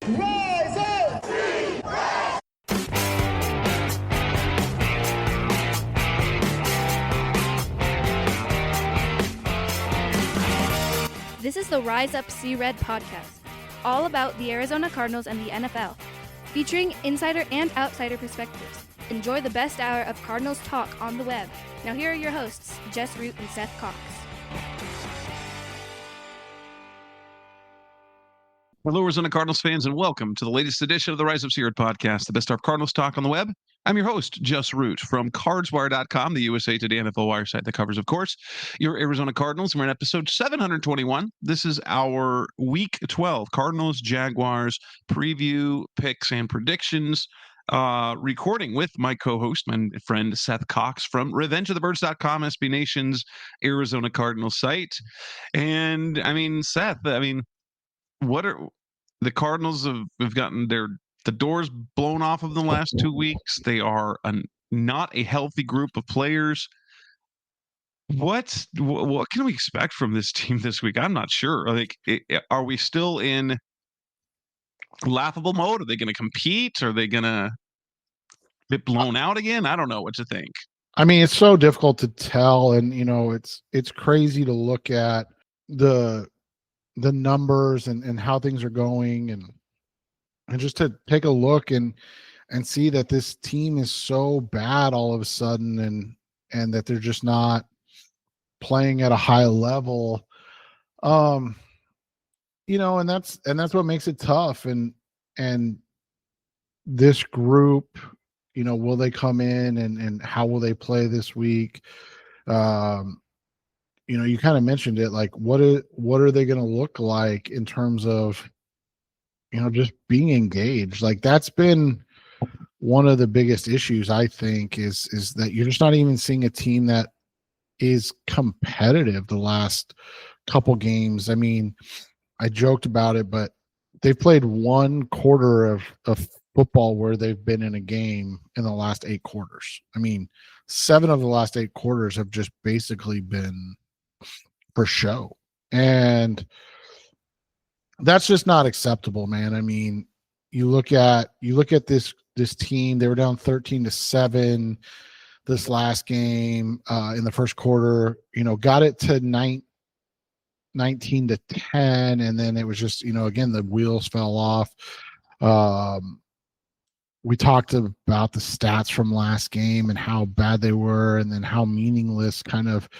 Rise up! This is the Rise Up See Red podcast, all about the Arizona Cardinals and the NFL, featuring insider and outsider perspectives. Enjoy the best hour of Cardinals talk on the web. Now here are your hosts, Jess Root and Seth Cox. Hello, Arizona Cardinals fans, and welcome to the latest edition of the Rise Up See Red podcast, the best of Cardinals talk on the web. I'm your host, Jess Root, from CardsWire.com, the USA Today NFL Wire site that covers, of course, your Arizona Cardinals. We're in episode 721. This is our Week 12 Cardinals, Jaguars preview, picks, and predictions. Recording with my co-host, my friend Seth Cox from RevengeOfTheBirds.com, SB Nation's Arizona Cardinals site. And, Seth, what are the Cardinals have gotten the doors blown off of them the last 2 weeks. They are not a healthy group of players. What can we expect from this team this week? I'm not sure. Are we still in laughable mode? Are they going to compete? Are they going to get blown out again? I don't know what to think. I mean, it's so difficult to tell, and it's crazy to look at the numbers and how things are going, and just to take a look and see that this team is so bad all of a sudden, and that they're just not playing at a high level. And that's what makes it tough. And this group, will they come in and how will they play this week? You kind of mentioned it, like what are they going to look like in terms of, just being engaged? Like that's been one of the biggest issues, I think, is that you're just not even seeing a team that is competitive the last couple games. I mean, I joked about it, but they've played one quarter of football where they've been in a game in the last 8 quarters. I mean, 7 of the last 8 quarters have just basically been for show. And that's just not acceptable, man. I mean, you look at this team, they were down 13-7 this last game in the first quarter, got it to 19-10, and then it was just, again, the wheels fell off. We talked about the stats from last game and how bad they were, and then how meaningless kind of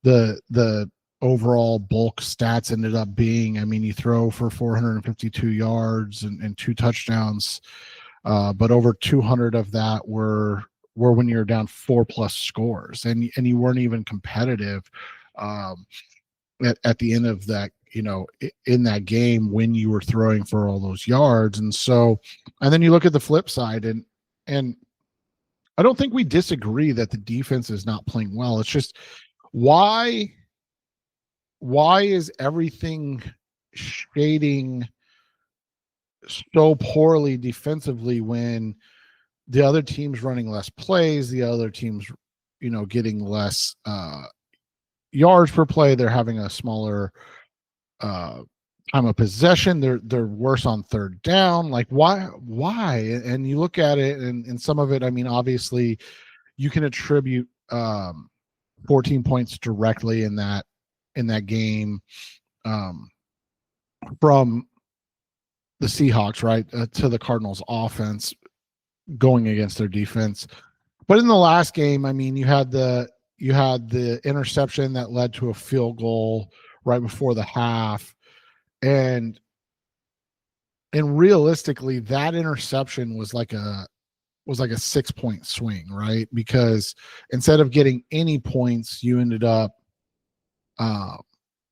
the overall bulk stats ended up being. I mean, you throw for 452 yards and 2 touchdowns, but over 200 of that were when you're down 4+ scores, and you weren't even competitive at the end of that, in that game when you were throwing for all those yards. And then you look at the flip side, and I don't think we disagree that the defense is not playing well. It's just why is everything shading so poorly defensively when the other team's running less plays, the other team's, getting less yards per play, they're having a smaller time of possession, they're worse on third down. Like why? And you look at it, and some of it, I mean, obviously you can attribute 14 points directly in that game from the Seahawks, right, to the Cardinals offense going against their defense. But in the last game, I mean, you had the interception that led to a field goal right before the half, and realistically, that interception was like a 6-point swing, right? Because instead of getting any points, you ended up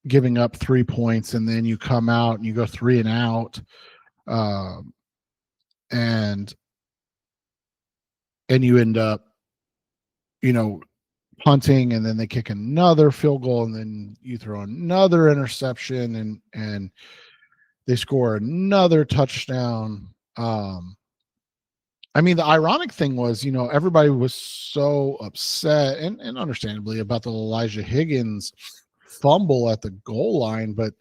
giving up 3 points, and then you come out and you go 3 and out, and you end up, punting, and then they kick another field goal, and then you throw another interception, and they score another touchdown. I mean, the ironic thing was, everybody was so upset and understandably about the Elijah Higgins fumble at the goal line, but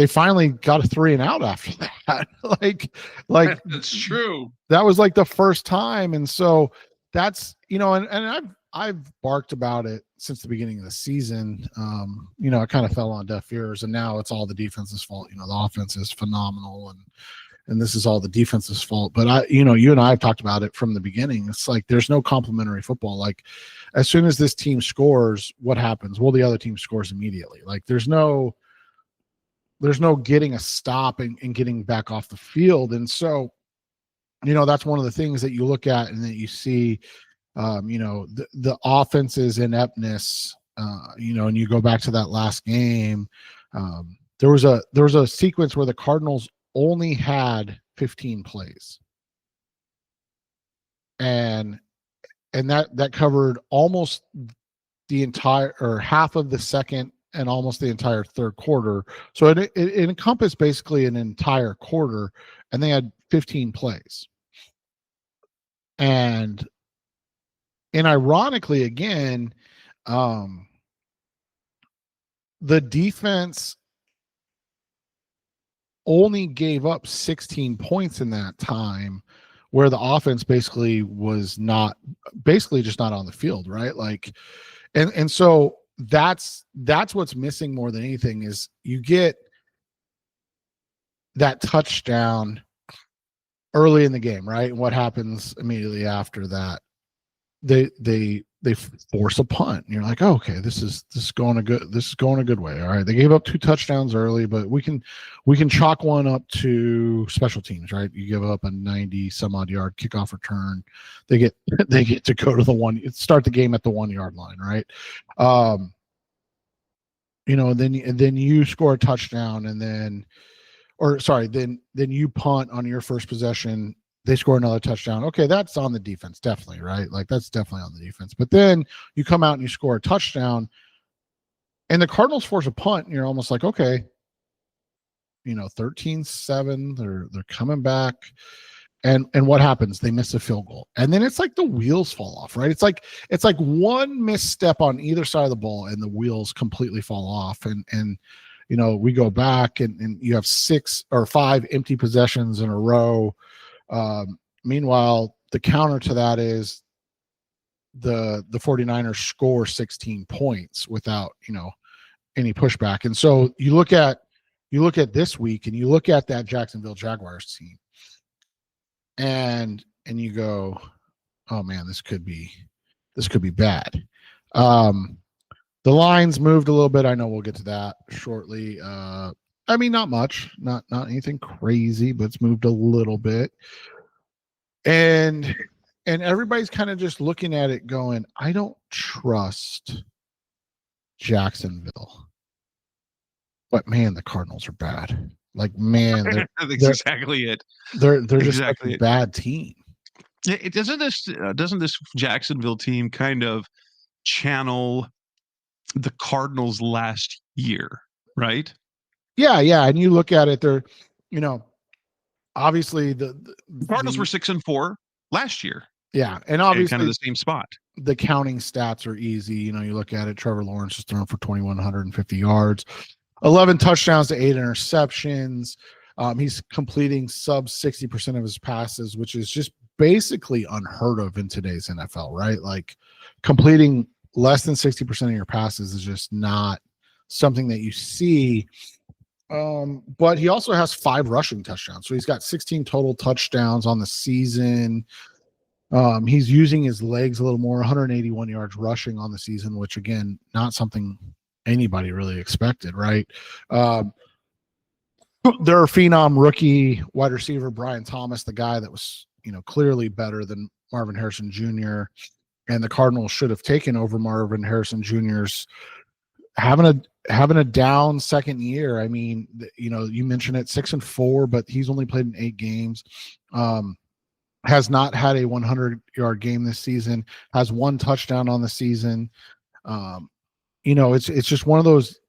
they finally got a 3 and out after that. like That's true. that was like the first time. And so that's, and I've barked about it since the beginning of the season. It kind of fell on deaf ears, and now it's all the defense's fault. The offense is phenomenal, and this is all the defense's fault. But you and I have talked about it from the beginning. It's like there's no complimentary football. Like as soon as this team scores, what happens? Well, the other team scores immediately. Like there's no getting a stop and getting back off the field. And so, that's one of the things that you look at and that you see, the offense's ineptness, and you go back to that last game. There was a sequence where the Cardinals only had 15 plays. And that covered almost the entire or half of the second and almost the entire third quarter. So it encompassed basically an entire quarter, and they had 15 plays. And ironically, again, the defense only gave up 16 points in that time, where the offense basically was just not on the field, right? Like, and so that's what's missing more than anything is you get that touchdown early in the game, right? And what happens immediately after that? They force a punt, and you're like, oh, okay, this is going a good way. All right, they gave up 2 touchdowns early, but we can chalk one up to special teams, right? You give up a 90 some odd yard kickoff return, they get to go to start the game at the 1 yard line, right? Then you score a touchdown, and then you punt on your first possession. They score another touchdown. Okay, that's on the defense, definitely, right? Like that's definitely on the defense. But then you come out and you score a touchdown, and the Cardinals force a punt, and you're almost like, okay, 13-7, they're coming back. And what happens? They miss a field goal. And then it's like the wheels fall off, right? It's like one misstep on either side of the ball and the wheels completely fall off. And we go back and you have 6 or 5 empty possessions in a row. Meanwhile, the counter to that is the 49ers score 16 points without, any pushback. And so you look at this week and you look at that Jacksonville Jaguars team and you go, oh man, this could be bad. The lines moved a little bit. I know we'll get to that shortly. Not much, not anything crazy, but it's moved a little bit. And everybody's kind of just looking at it going, I don't trust Jacksonville. But man, the Cardinals are bad. Like, man, that's exactly it. They're just exactly like a bad team. Yeah, doesn't this Jacksonville team kind of channel the Cardinals last year, right? Yeah. And you look at it, they're, obviously the Cardinals were 6-4 last year. Yeah, and obviously kind of the same spot. The counting stats are easy. You look at it. Trevor Lawrence is thrown for 2,150 yards, 11 touchdowns to 8 interceptions. He's completing sub 60% of his passes, which is just basically unheard of in today's NFL, right? Like completing less than 60% of your passes is just not something that you see. But he also has 5 rushing touchdowns. So he's got 16 total touchdowns on the season. He's using his legs a little more, 181 yards rushing on the season, which again, not something anybody really expected, right? Their phenom rookie wide receiver, Brian Thomas, the guy that was, clearly better than Marvin Harrison Jr. And the Cardinals should have taken over Marvin Harrison Jr.'s having a down second year. I mean, you mentioned it, 6-4, but he's only played in 8 games. Has not had a 100-yard game this season, has 1 touchdown on the season. It's just one of those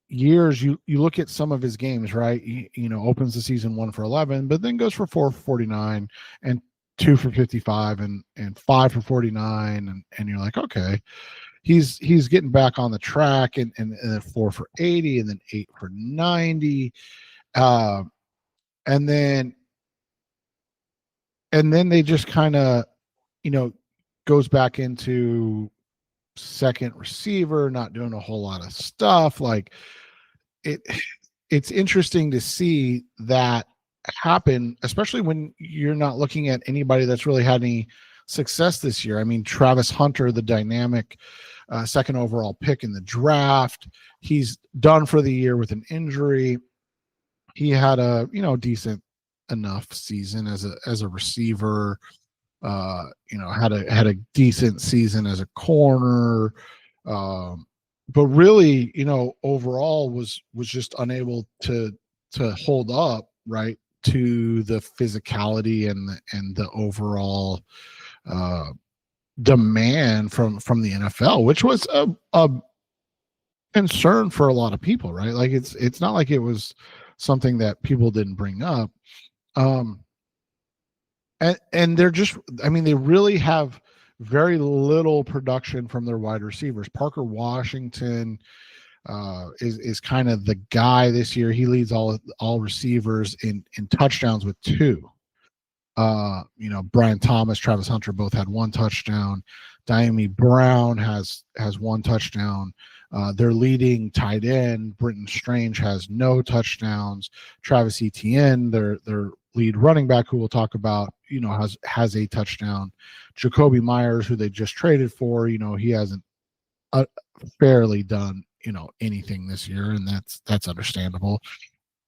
years you look at some of his games, right? He, opens the season 1 for 11, but then goes for 4 for 49 and 2 for 55 and 5 for 49. And you're like, okay, he's getting back on the track and 4 for 80 and then 8 for 90. Uh, and then they just kind of, goes back into second receiver, not doing a whole lot of stuff. Like it, it's interesting to see that happen, especially when you're not looking at anybody that's really had any success this year. I mean, Travis Hunter, the dynamic second overall pick in the draft, he's done for the year with an injury. He had a decent enough season as a receiver. Had a decent season as a corner. But really, overall was just unable to hold up, right, to the physicality and the overall demand from the NFL, which was a concern for a lot of people, right? Like it's not like it was something that people didn't bring up. And they're just, I mean, they really have very little production from their wide receivers. Parker Washington is kind of the guy this year. He leads all receivers in touchdowns with 2. Brian Thomas, Travis Hunter both had 1 touchdown. Diami Brown has 1 touchdown. Their leading tight end, Brenton Strange, has no touchdowns. Travis Etienne, their lead running back, who we'll talk about, has a touchdown. Jacoby Myers, who they just traded for, he hasn't fairly done, anything this year, and that's understandable.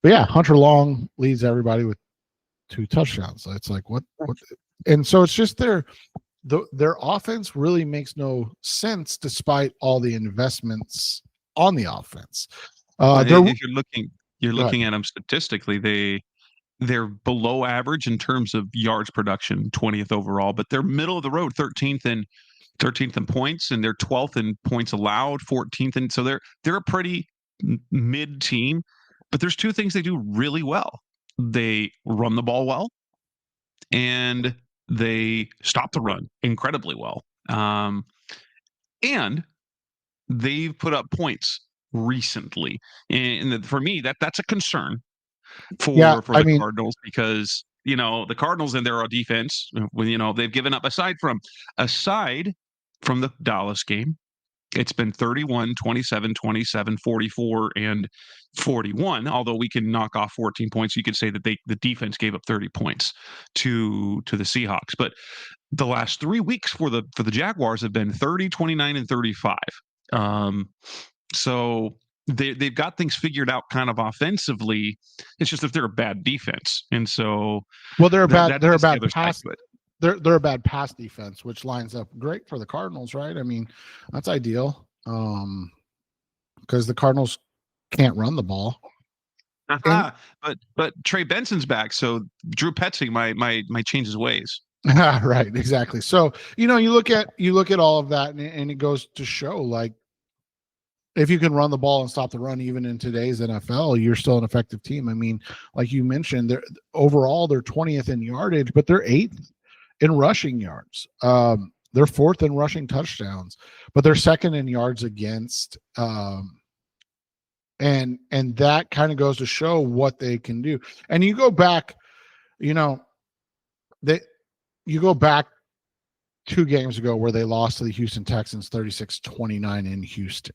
But yeah, Hunter Long leads everybody with 2 touchdowns. So it's like what? And so it's just their offense really makes no sense despite all the investments on the offense. If you're looking at them statistically, they're below average in terms of yards production, 20th overall, but they're middle of the road, 13th in points, and they're 12th in points allowed, 14th, and so they're a pretty mid team. But there's 2 things they do really well: they run the ball well, and they stop the run incredibly well. And they've put up points recently, and for me, that's a concern for the Cardinals, because the Cardinals and their defense, they've given up aside from the Dallas game. It's been 31, 27, 27, 44, and 41. Although we can knock off 14 points, you could say that the defense gave up 30 points to the Seahawks. But the last 3 weeks for the Jaguars have been 30, 29, and 35. So they've got things figured out kind of offensively. It's just that they're a bad defense, and so they're a bad pass. They're a bad pass defense, which lines up great for the Cardinals, right? I mean, that's ideal because the Cardinals can't run the ball. But Trey Benson's back, so Drew Petzing might change his ways. Right, exactly. So you look at all of that, and it goes to show, like, if you can run the ball and stop the run, even in today's NFL, you're still an effective team. I mean, like you mentioned, they're 20th in yardage, but they're 8th in rushing yards. They're 4th in rushing touchdowns, but they're 2nd in yards against. And that kind of goes to show what they can do. And you go back, you go back 2 games ago where they lost to the Houston Texans 36-29 in Houston.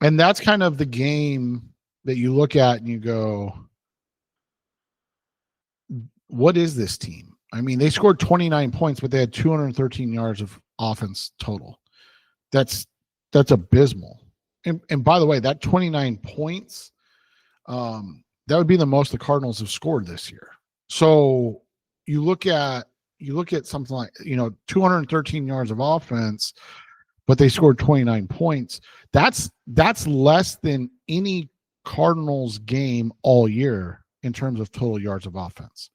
And that's kind of the game that you look at and you go, what is this team? I mean, they scored 29 points, but they had 213 yards of offense total. That's abysmal. And by the way, that 29 points, that would be the most the Cardinals have scored this year. So you look at something like, 213 yards of offense, but they scored 29 points. That's less than any Cardinals game all year in terms of total yards of offense.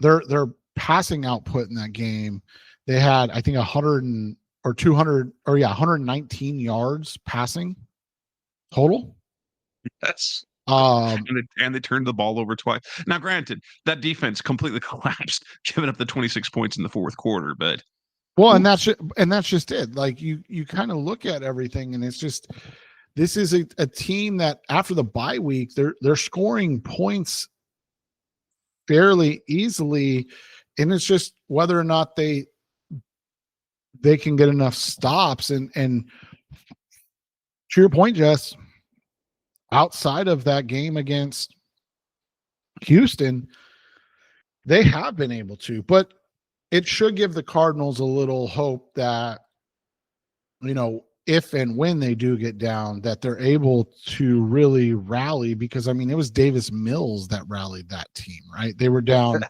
Their passing output in that game, they had, I think, 119 yards passing total. Yes. And they turned the ball over twice. Now, granted, that defense completely collapsed, giving up the 26 points in the fourth quarter. But and that's just it. Like you kind of look at everything, and it's just this is a team that after the bye week, they're scoring points fairly easily, and it's just whether or not they can get enough stops. And to your point, Jess, outside of that game against Houston, they have been able to, but it should give the Cardinals a little hope that, if and when they do get down, that they're able to really rally, because I mean, it was Davis Mills that rallied that team, right? They were down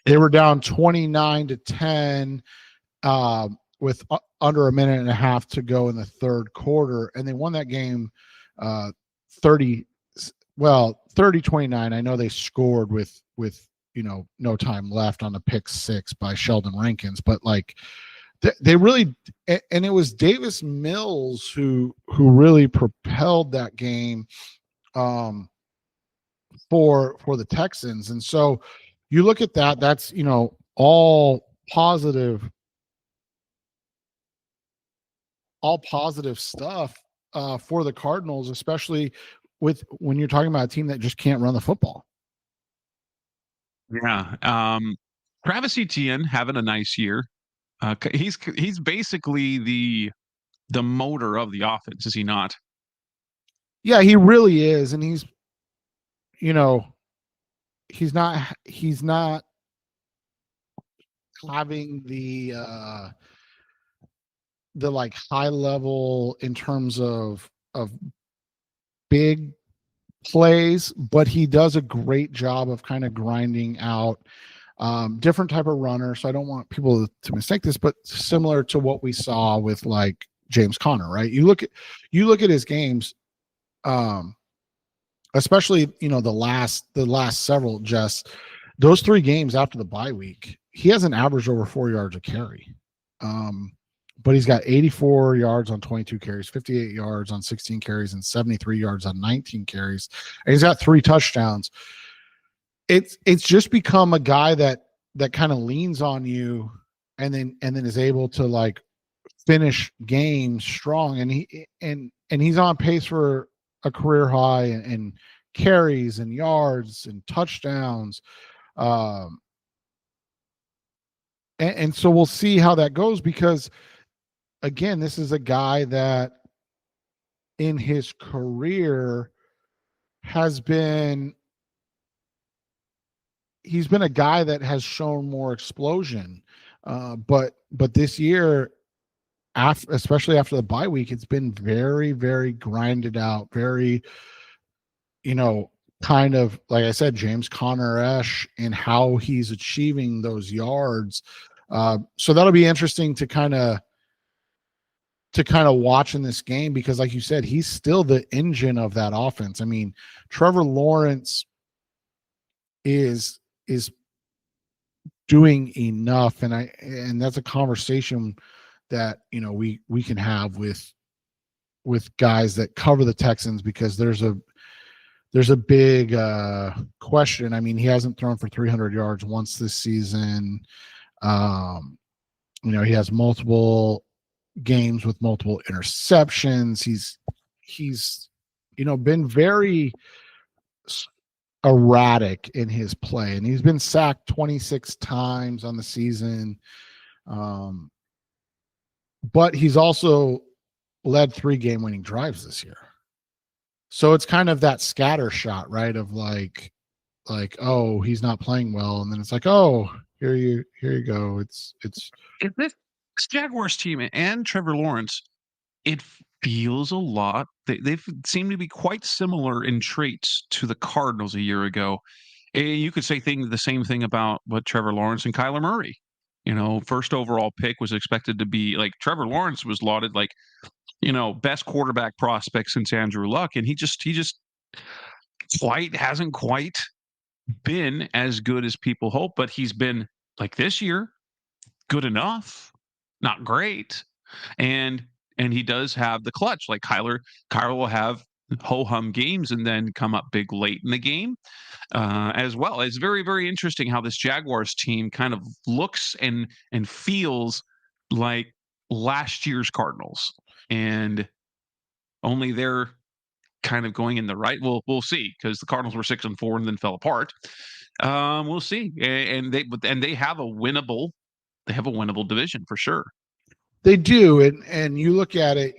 29-10 with under a minute and a half to go in the third quarter, and they won that game 30-29. I know they scored with no time left on a pick six by Sheldon Rankins, but like they really, and it was Davis Mills who really propelled that game for the Texans. And so you look at that, that's all positive stuff for the Cardinals, especially when you're talking about a team that just can't run the football. Yeah. Travis Etienne having a nice year. He's basically the motor of the offense, is he not? Yeah, he really is. And he's not having the like high level in terms of big plays, but he does a great job of kind of grinding out different type of runner. So I don't want people to mistake this, but similar to what we saw with like James Conner, right? You look at his games, especially the last several, just those 3 games after the bye week, he hasn't averaged over 4 yards a carry. But he's got 84 yards on 22 carries, 58 yards on 16 carries, and 73 yards on 19 carries. And he's got 3 touchdowns. It's just become a guy that kind of leans on you and then is able to like finish games strong. And he's on pace for a career high in carries and yards and touchdowns. And so we'll see how that goes, because again, this is a guy that in his career he's been a guy that has shown more explosion. But this year, especially after the bye week, it's been very, very grinded out, very, kind of, like I said, James Conner-esque in how he's achieving those yards. So that'll be interesting to kind of watch in this game, because like you said, he's still the engine of that offense. I mean, Trevor Lawrence is doing enough, and that's a conversation that we can have with guys that cover the Texans, because there's a big question. I mean, he hasn't thrown for 300 yards once this season. He has multiple games with multiple interceptions. He's been very erratic in his play, and he's been sacked 26 times on the season. But he's also led 3 game-winning drives this year. So it's kind of that scatter shot, right? Of like, oh, he's not playing well, and then it's like, oh, here you go. It's this Jaguars team and Trevor Lawrence, it feels a lot. They seem to be quite similar in traits to the Cardinals a year ago. You could say the same thing about what Trevor Lawrence and Kyler Murray. First overall pick was expected to be like Trevor Lawrence was lauded like, best quarterback prospect since Andrew Luck, and he just hasn't quite been as good as people hope, but he's been, like this year, good enough, not great. And he does have the clutch. Like Kyler will have ho-hum games and then come up big late in the game as well. It's very, very interesting how this Jaguars team kind of looks and feels like last year's Cardinals, and only they're kind of going in the right. We'll see, because the Cardinals were 6-4 and then fell apart. We'll see, and they have a winnable division for sure. They do, and you look at it,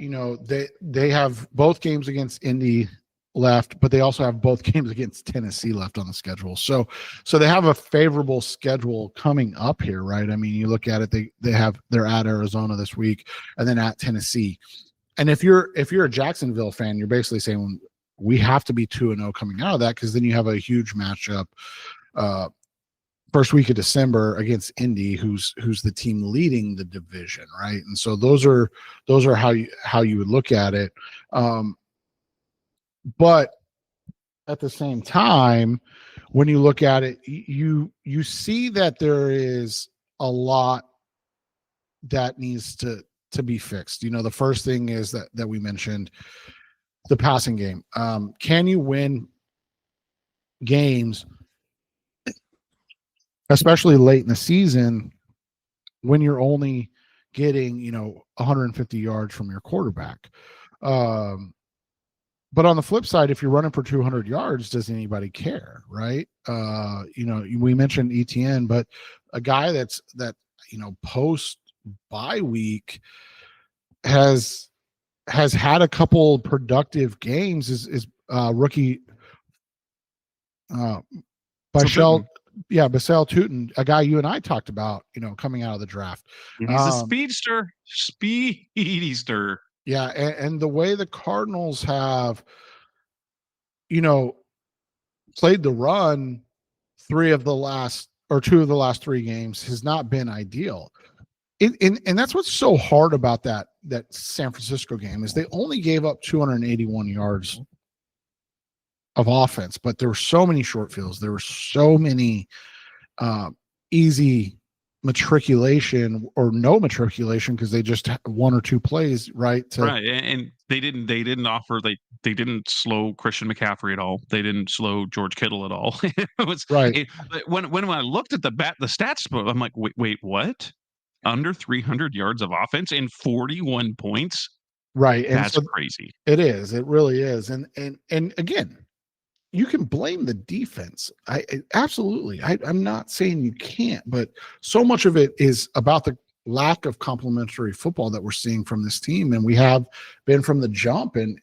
they have both games against Indy left, but they also have both games against Tennessee left on the schedule. So they have a favorable schedule coming up here, right? I mean, you look at it, they're at Arizona this week and then at Tennessee. And if you're a Jacksonville fan, you're basically saying we have to be 2-0 coming out of that, because then you have a huge matchup first week of December against Indy, who's the team leading the division, right? And so those are how you would look at it. But at the same time, when you look at it, you see that there is a lot that needs to be fixed. The first thing is that we mentioned, the passing game. Can you win games, especially late in the season, when you're only getting 150 yards from your quarterback? But on the flip side, if you're running for 200 yards, does anybody care, right? We mentioned ETN, but a guy that post bye week has had a couple productive games is rookie Bashal Tootin, a guy you and I talked about, coming out of the draft. He's a speedster. Yeah, and the way the Cardinals have, played the run two of the last 3 games has not been ideal. And that's what's so hard about that San Francisco game, is they only gave up 281 yards of offense, but there were so many short fields. There were so many easy matriculation or no matriculation, because they just had 1 or 2 plays, right? And they didn't offer, they didn't slow Christian McCaffrey at all. They didn't slow George Kittle at all. It was right. When I looked at the stats, I'm like, wait, what? Under 300 yards of offense and 41 points. Right. And that's crazy. It is. It really is. And again, you can blame the defense. Absolutely. I'm not saying you can't, but so much of it is about the lack of complementary football that we're seeing from this team. And we have been from the jump. And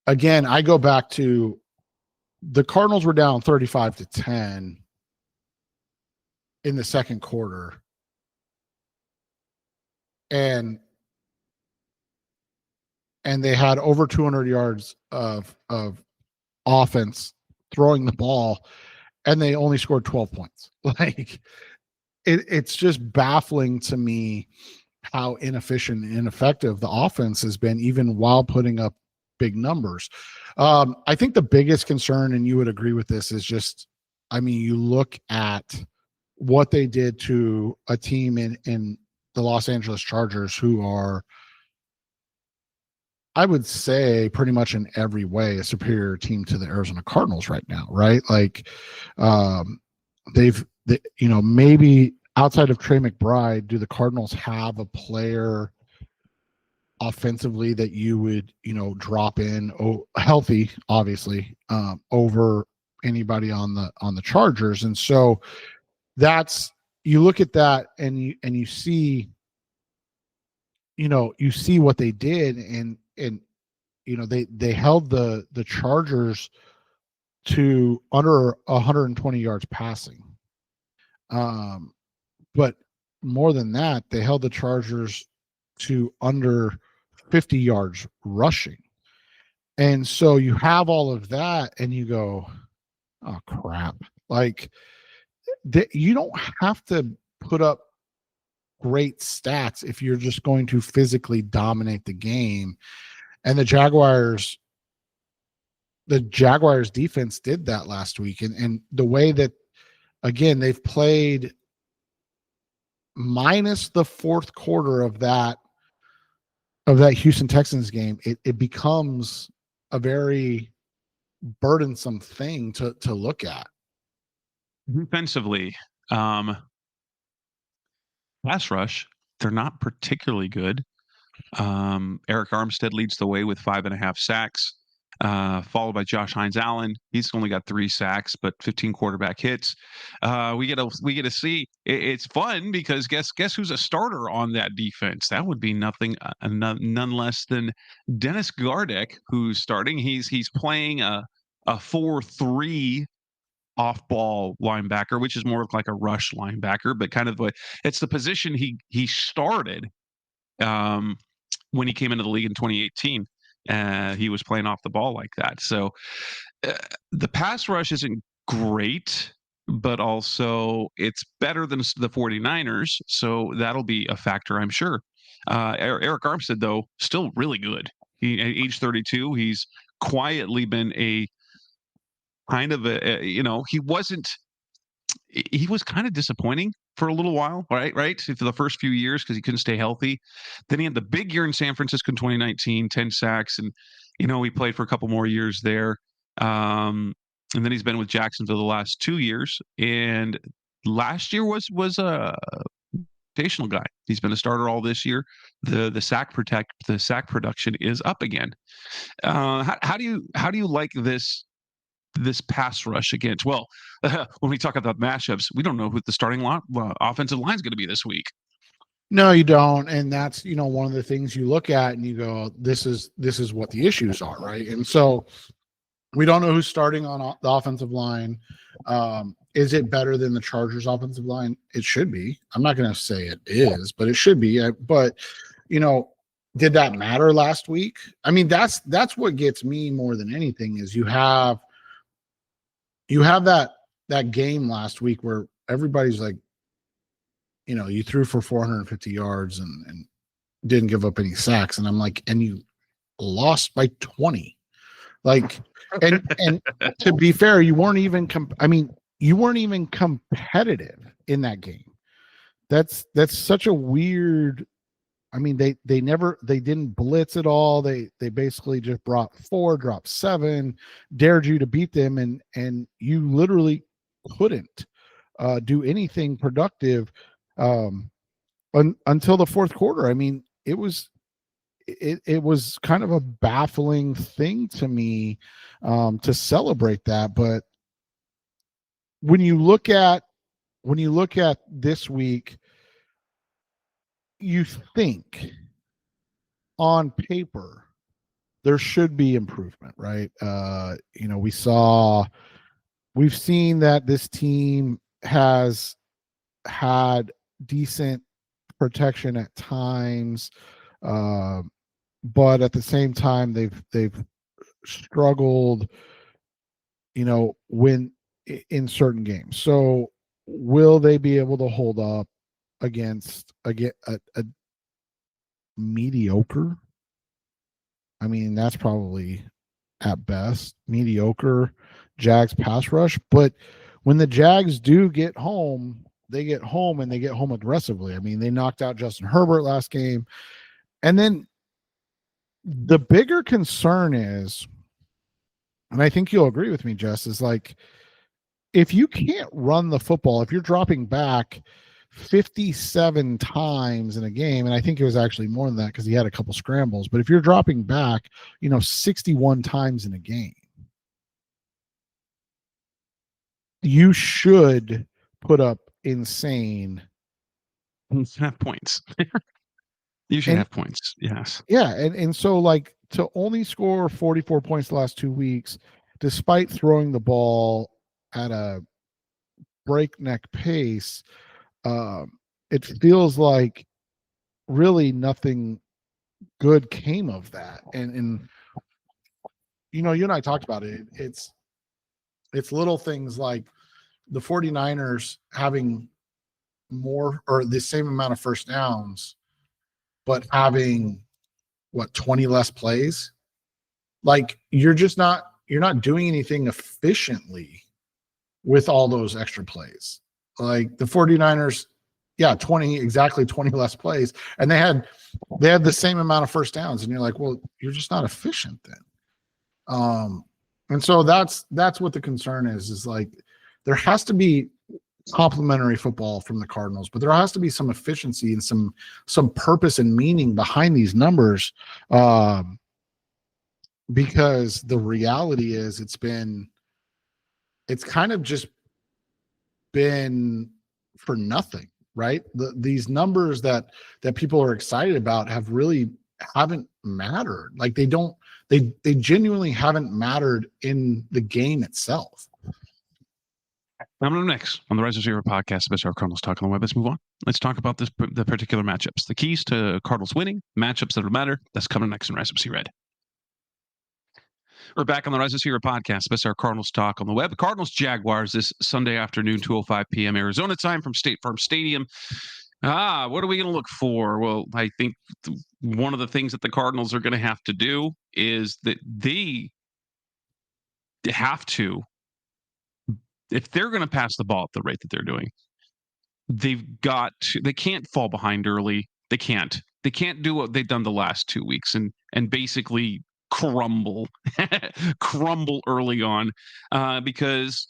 again, I go back to the Cardinals were down 35-10 in the second quarter. And they had over 200 yards of offense throwing the ball, and they only scored 12 points. Like, it's just baffling to me how inefficient and ineffective the offense has been, even while putting up big numbers. I think the biggest concern, and you would agree with this, is just, you look at what they did to a team in the Los Angeles Chargers, who are, I would say, pretty much in every way a superior team to the Arizona Cardinals right now, right? Like, maybe outside of Trey McBride, do the Cardinals have a player offensively that you would, drop in, healthy, obviously, over anybody on the Chargers? And so that's, you look at that and you see, you see what they did, and they held the Chargers to under 120 yards passing. But more than that, they held the Chargers to under 50 yards rushing. And so you have all of that and you go, oh crap. Like, you don't have to put up great stats if you're just going to physically dominate the game. And the Jaguars defense did that last week. And the way that, again, they've played minus the fourth quarter of that Houston Texans game, it becomes a very burdensome thing to look at. Defensively, pass rush, they're not particularly good. Eric Armstead leads the way with 5.5 sacks, followed by Josh Hines-Allen. He's only got 3 sacks, but 15 quarterback hits. We get to see. It's fun because guess who's a starter on that defense? That would be none less than Dennis Gardeck, who's starting. He's playing a 4-3 off-ball linebacker, which is more like a rush linebacker, but kind of it's the position he started when he came into the league in 2018. He was playing off the ball like that. So the pass rush isn't great, but also it's better than the 49ers. So that'll be a factor, I'm sure. Eric Armstead, though, still really good. He, at age 32, he's quietly been a kind of he was kind of disappointing for a little while, right? For the first few years because he couldn't stay healthy. Then he had the big year in San Francisco in 2019, 10 sacks, and he played for a couple more years there. And then he's been with Jacksonville the last 2 years, and last year was a rotational guy. He's been a starter all this year. The sack production is up again. How do you like this pass rush against? Well, when we talk about matchups, we don't know who the starting offensive line is going to be this week. No, you don't. And that's, one of the things you look at and you go, this is what the issues are, right? And so we don't know who's starting on the offensive line. Is it better than the Chargers offensive line? It should be. I'm not going to say it is, but it should be. But, did that matter last week? I mean, that's what gets me more than anything is you have that game last week where everybody's like, you threw for 450 yards and didn't give up any sacks. And I'm like, and you lost by 20. Like, and to be fair, you weren't even competitive in that game. That's such a weird. I mean, they didn't blitz at all. They basically just brought 4, dropped 7, dared you to beat them, and you literally couldn't do anything productive until the fourth quarter. I mean, it was kind of a baffling thing to me to celebrate that. But when you look at this week, you think on paper there should be improvement, right? We've seen that this team has had decent protection at times, but at the same time they've struggled, when in certain games. So will they be able to hold up against a mediocre? I mean, that's probably at best mediocre Jags pass rush. But when the Jags do get home, they get home and they get home aggressively. I mean, they knocked out Justin Herbert last game. And then the bigger concern is, and I think you'll agree with me, Jess, is like, if you can't run the football, if you're dropping back 57 times in a game, and I think it was actually more than that because he had a couple scrambles, but if you're dropping back, 61 times in a game, you should put up insane have points. You should have points. Yes. Yeah. And so like to only score 44 points the last 2 weeks, despite throwing the ball at a breakneck pace, it feels like really nothing good came of that. And you and I talked about it. It's little things like the 49ers having more or the same amount of first downs, but having 20 less plays. Like you're not doing anything efficiently with all those extra plays. Like the 49ers, 20 less plays. And they had the same amount of first downs. And you're like, well, you're just not efficient then. And so that's what the concern is like there has to be complementary football from the Cardinals, but there has to be some efficiency and some purpose and meaning behind these numbers, because the reality is it's kind of just been for nothing, right? These numbers that people are excited about haven't mattered. Like they genuinely haven't mattered in the game itself. Coming up next on the Rise of Zero podcast, Best Our Cardinals Talk on the Web. Let's move on. Let's talk about the particular matchups, the keys to Cardinals winning, matchups that matter. That's coming next in Rise of Red. We're back on the Rise of Zero podcast, Best Our Cardinals Talk on the Web. Cardinals Jaguars this Sunday afternoon, 2:05 p.m. Arizona time from State Farm Stadium. What are we going to look for? Well, I think one of the things that the Cardinals are going to have to do is that they have to, if they're going to pass the ball at the rate that they're doing, they can't fall behind early. They can't do what they've done the last 2 weeks and basically crumble early on, because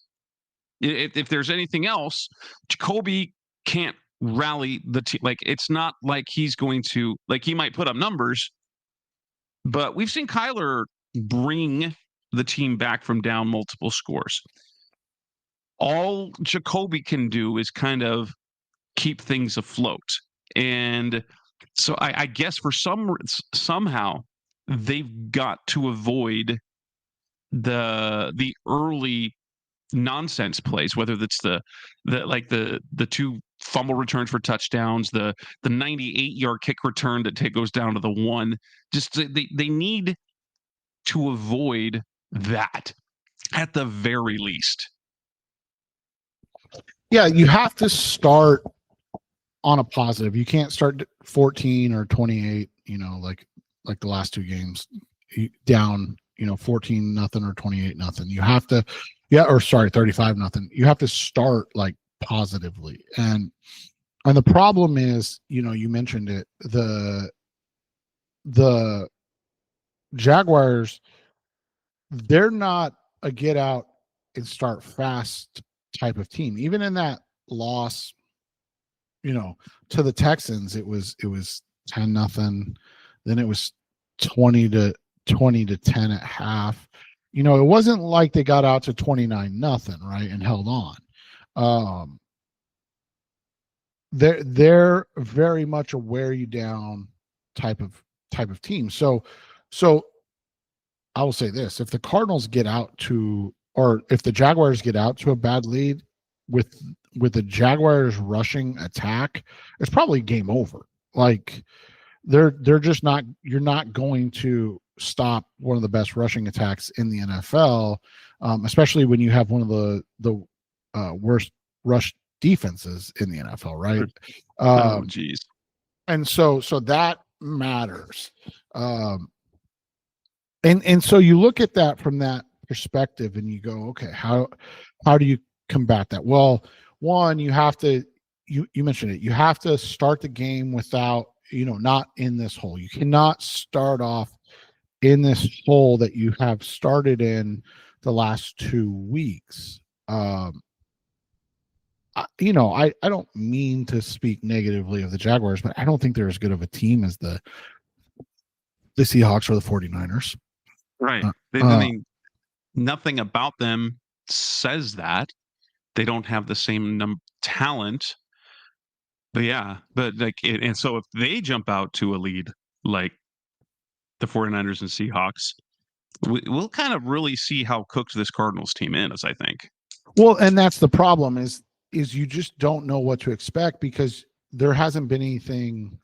if there's anything else, Jacoby can't rally the team. Like, it's not like he's going to, like, he might put up numbers, but we've seen Kyler bring the team back from down multiple scores. All Jacoby can do is kind of keep things afloat. And so I guess for somehow they've got to avoid the early nonsense plays, whether that's the two fumble returns for touchdowns, the 98-yard kick return that goes down to the 1. Just they need to avoid that at the very least. Yeah, you have to start on a positive. You can't start 14 or 28, like the last 2 games down, 14-0 or 28-0. You have to, 35-0. You have to start like positively. And the problem is, you mentioned it, the Jaguars, they're not a get out and start fast type of team. Even in that loss, to the Texans, it was 10-0. Then it was 20-10 at half. It wasn't like they got out to 29-0, right, and held on. They're very much a wear you down type of team. So I will say this: if the Cardinals get out to, or if the Jaguars get out to a bad lead with the Jaguars rushing attack, it's probably game over. Like, they're just not, you're not going to stop one of the best rushing attacks in the NFL, especially when you have one of the worst rush defenses in the NFL, right? Oh, geez. And so that matters. And so you look at that from that perspective and you go, okay, how do you combat that? Well, one, you have to, you mentioned it, you have to start the game without, not in this hole. You cannot start off in this hole that you have started in the last 2 weeks. I don't mean to speak negatively of the Jaguars, but I don't think they're as good of a team as the Seahawks or the 49ers. Right. I mean, nothing about them says that. They don't have the same talent. But yeah, and so if they jump out to a lead like the 49ers and Seahawks, we'll kind of really see how cooked this Cardinals team is, I think. Well, and that's the problem is you just don't know what to expect because there hasn't been anything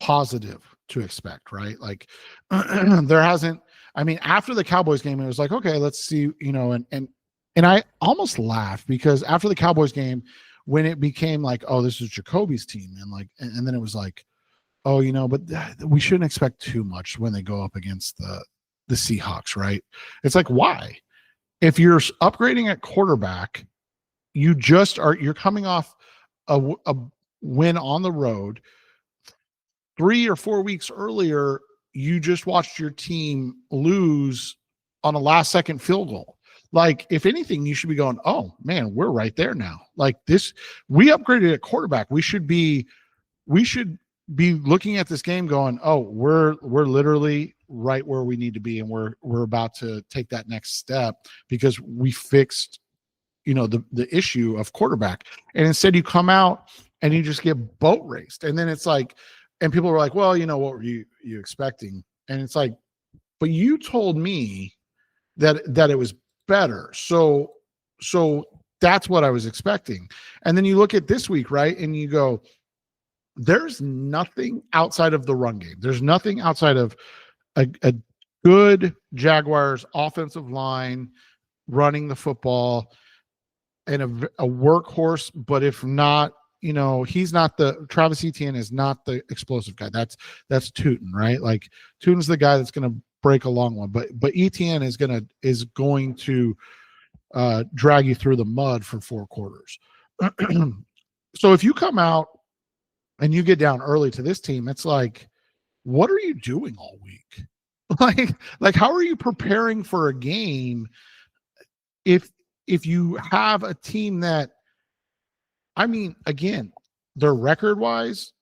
positive to expect, right? Like there hasn't, I mean, after the Cowboys game, it was like, okay, let's see, and I almost laughed because after the Cowboys game, when it became like, oh, this is Jacoby's team, and then it was like, oh, but we shouldn't expect too much when they go up against the Seahawks, right? It's like, why? If you're upgrading at quarterback, you're coming off a win on the road. 3 or 4 weeks earlier, you just watched your team lose on a last-second field goal. Like, if anything, you should be going, oh man, we're right there now. Like this, we upgraded at quarterback. We should be looking at this game going, oh, we're literally right where we need to be, and we're about to take that next step because we fixed, the issue of quarterback. And instead you come out and you just get boat raced. And then it's like, and people were like, well, what were you expecting? And it's like, but you told me that it was better. So that's what I was expecting. And then you look at this week, right? And you go, there's nothing outside of the run game. There's nothing outside of a good Jaguars offensive line running the football and a workhorse. But if not, he's not Travis Etienne is not the explosive guy. That's Tootin, right? Like Tootin's the guy that's going to break a long one, but Etienne is going to drag you through the mud for 4 quarters. So if you come out and you get down early to this team, it's like, what are you doing all week? Like how are you preparing for a game if you have a team that, I mean, again, their record wise,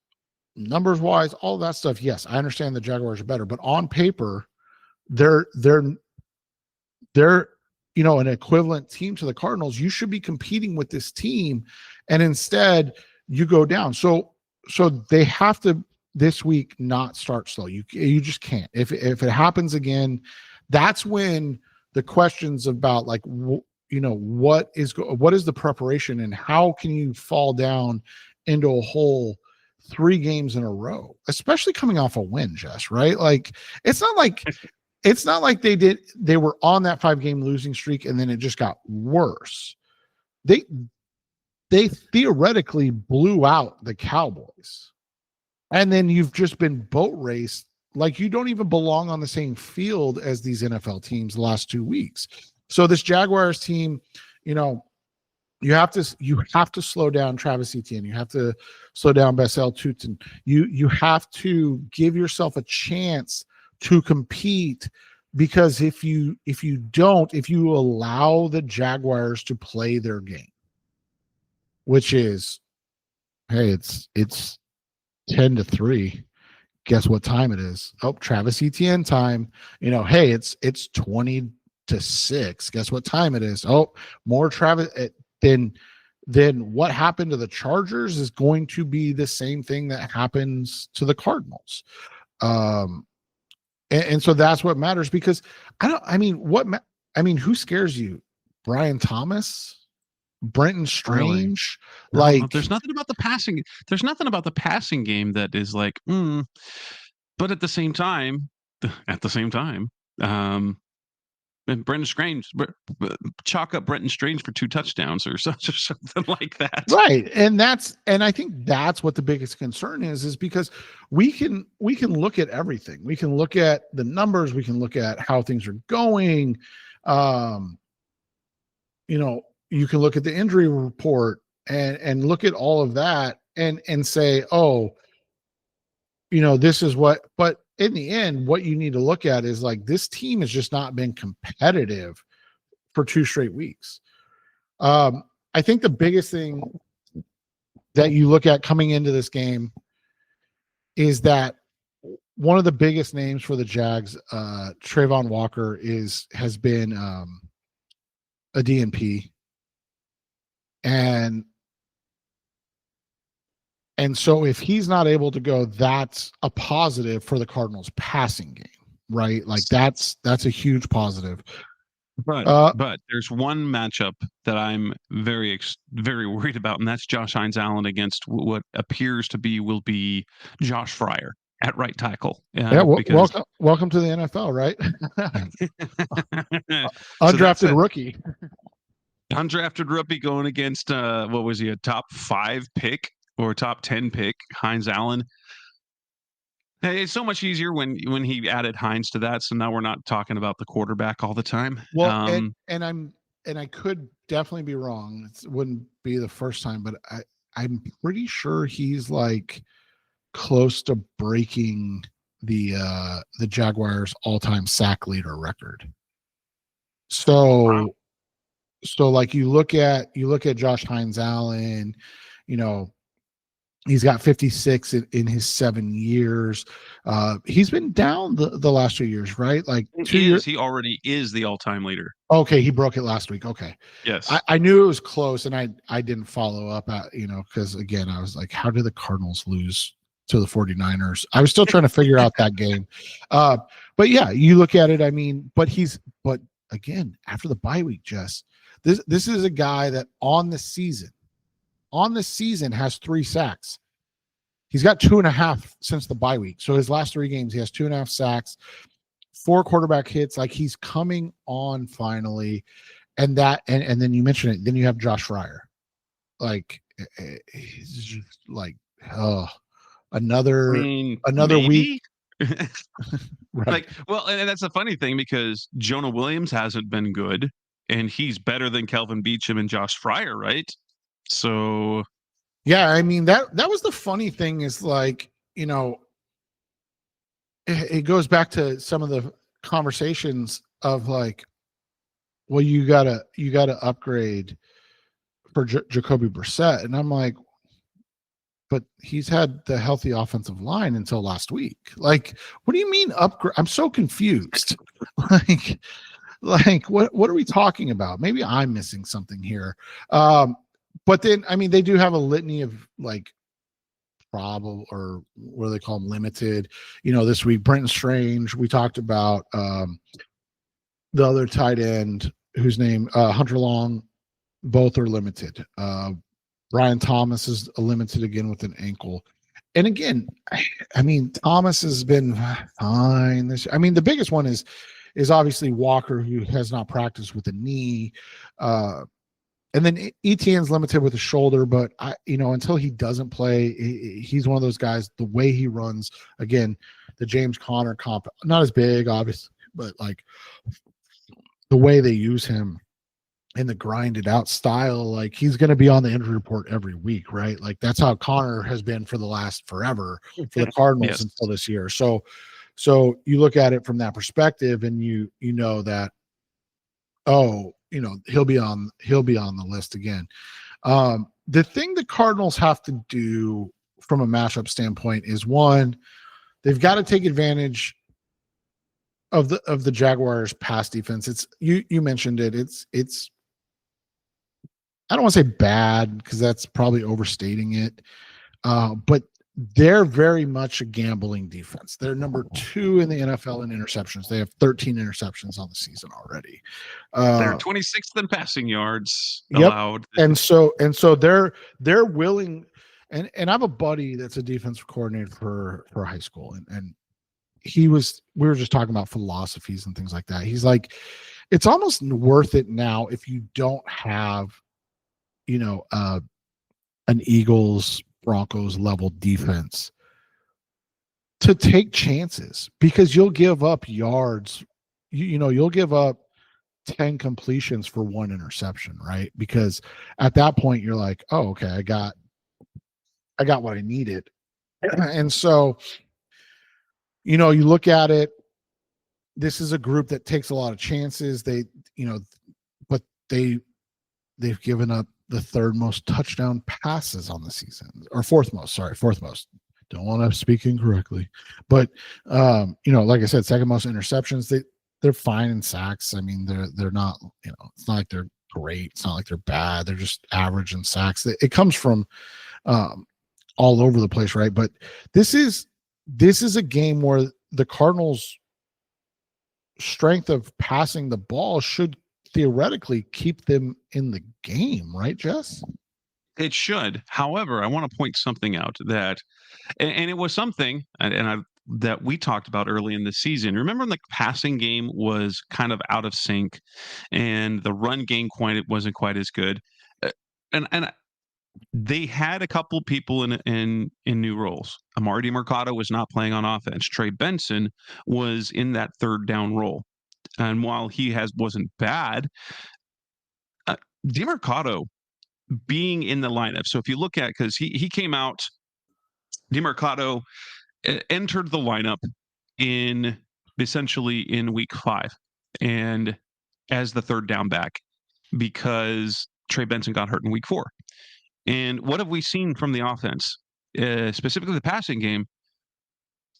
numbers wise, all that stuff, yes, I understand the Jaguars are better, but on paper, they're an equivalent team to the Cardinals. You should be competing with this team, and instead you go down. So they have to this week not start slow. You just can't. If it happens again, that's when the questions about like what is the preparation and how can you fall down into a hole 3 games in a row, especially coming off a win, Jess, right? Like it's not like they were on that 5-game losing streak and then it just got worse. They theoretically blew out the Cowboys. And then you've just been boat raced. Like you don't even belong on the same field as these NFL teams the last 2 weeks. So this Jaguars team, you have to slow down Travis Etienne. You have to slow down Bessel Tootin. You have to give yourself a chance to compete, because if you allow the Jaguars to play their game, which is, hey, it's 10-3. Guess what time it is? Oh, Travis Etienne time. Hey, it's 20-6. Guess what time it is? Oh, more Travis. Then what happened to the Chargers is going to be the same thing that happens to the Cardinals. And so that's what matters, because who scares you? Brian Thomas, Brenton Strange? Really? Like there's nothing about the passing game that is like, but at the same time, and Brenton Strange, chalk up Brenton Strange for 2 touchdowns or something like that. Right. And I think that's what the biggest concern is because we can look at everything. We can look at the numbers. We can look at how things are going. You can look at the injury report and look at all of that and say, oh, this is what, but in the end, what you need to look at is like, this team has just not been competitive for 2 straight weeks. I think the biggest thing that you look at coming into this game is that one of the biggest names for the Jags, Trayvon Walker, has been a DNP. And so if he's not able to go, that's a positive for the Cardinals passing game, right? Like that's a huge positive. But there's one matchup that I'm very, very worried about, and that's Josh Hines-Allen against what appears to will be Josh Fryer at right tackle. Welcome to the NFL, right? Undrafted rookie. Undrafted rookie going against what was he, a top 5 pick or top 10 pick, Hines-Allen. Hey, it's so much easier when he added Hines to that. So now we're not talking about the quarterback all the time. Well, and I could definitely be wrong. It wouldn't be the first time, but I'm pretty sure he's like close to breaking the Jaguars all-time sack leader record. So, So like you look at Josh Hines Allen, you know, he's got 56 in his 7 years. He's been down the last 2 years, right? Like 2 years. He already is the all-time leader. Okay, he broke it last week. Okay. Yes. I knew it was close, and I didn't follow up at, because again, I was like, how did the Cardinals lose to the 49ers? I was still trying to figure out that game. But yeah, you look at it, I mean, but again, after the bye week, Jess, this is a guy that on the season has 3 sacks. He's got 2.5 since the bye week. So his last 3 games, he has 2.5 sacks, 4 quarterback hits. Like he's coming on finally. And then you mentioned it. Then you have Josh Fryer. Like he's just like, another maybe? week. Right. Like, well, and that's a funny thing because Jonah Williams hasn't been good, and he's better than Kelvin Beachum and Josh Fryer, right? So yeah, I mean that was the funny thing is like, it goes back to some of the conversations of like, well, you gotta upgrade for Jacoby Brissett, and I'm like, but he's had the healthy offensive line until last week. Like, what do you mean upgrade? I'm so confused. like what are we talking about? Maybe I'm missing something here. But then, I mean, they do have a litany of like probable, or what do they call them, limited. This week, Brenton Strange. We talked about the other tight end whose name Hunter Long. Both are limited. Brian Thomas is limited again with an ankle. And again, I mean, Thomas has been fine this year. I mean, the biggest one is obviously Walker, who has not practiced with a knee. And then Etienne's limited with a shoulder, but until he doesn't play, he's one of those guys. The way he runs, again, the James Conner comp, not as big, obviously, but like the way they use him in the grinded out style, like he's going to be on the injury report every week, right? Like that's how Conner has been for the last forever for the Cardinals yes. until this year. So you look at it from that perspective, and you know that, he'll be on the list again. The thing the Cardinals have to do from a matchup standpoint is, one, they've got to take advantage of the Jaguars pass defense. It's you mentioned it. It's I don't want to say bad because that's probably overstating it. But they're very much a gambling defense. They're number 2 in the NFL in interceptions. They have 13 interceptions on the season already. They're 26th in passing yards allowed. And so they're willing. And I have a buddy that's a defensive coordinator for high school, and we were just talking about philosophies and things like that. He's like, it's almost worth it now if you don't have, an Eagles Broncos level defense to take chances, because you'll give up yards. You'll give up 10 completions for 1 interception, right? Because at that point you're like, oh, okay, I got what I needed. And so, you look at it, this is a group that takes a lot of chances. But they've given up the 3rd most touchdown passes on the season, or 4th most. Don't want to speak incorrectly, but like I said, 2nd most interceptions. They're fine in sacks. I mean, they're not, it's not like they're great. It's not like they're bad. They're just average in sacks. It comes from all over the place, right? But this is a game where the Cardinals' strength of passing the ball should theoretically keep them in the game, right, Jess? It should. However, I want to point something out that, and it was something, that we talked about early in the season. Remember, the passing game was kind of out of sync, and the run game wasn't quite as good. And they had a couple people in new roles. Amari DiMercato was not playing on offense. Trey Benson was in that 3rd down role. And while he wasn't bad, DiMercato being in the lineup. So if you look at, because he came out, DiMercato entered the lineup essentially in week 5, and as the 3rd down back. because Trey Benson got hurt in week 4. And what have we seen from the offense, specifically the passing game,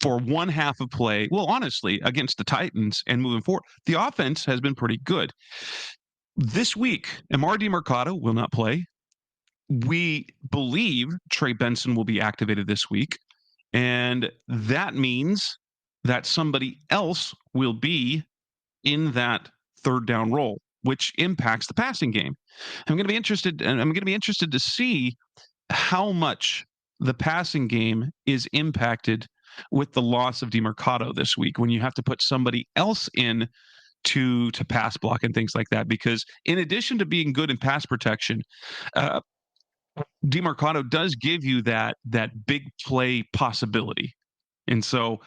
for one half of play? Well, honestly, against the Titans and moving forward, the offense has been pretty good. This week, Amar DeMercado will not play. We believe Trey Benson will be activated this week. And that means that somebody else will be in that third down role, which impacts the passing game. I'm going to be interested to see how much the passing game is impacted with the loss of DeMercado this week, when you have to put somebody else in to pass block and things like that. Because in addition to being good in pass protection, DeMercado does give you that big play possibility. And so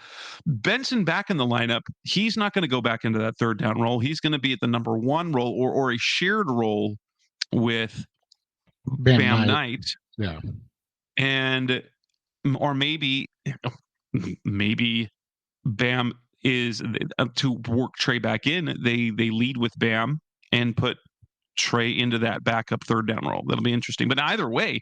Benson back in the lineup, he's not going to go back into that third down role. He's going to be at the number 1 role, or a shared role with Bam Knight. Yeah. And or maybe Bam is to work Trey back in. They lead with Bam and put Trey into that backup third down role. That'll be interesting. But either way,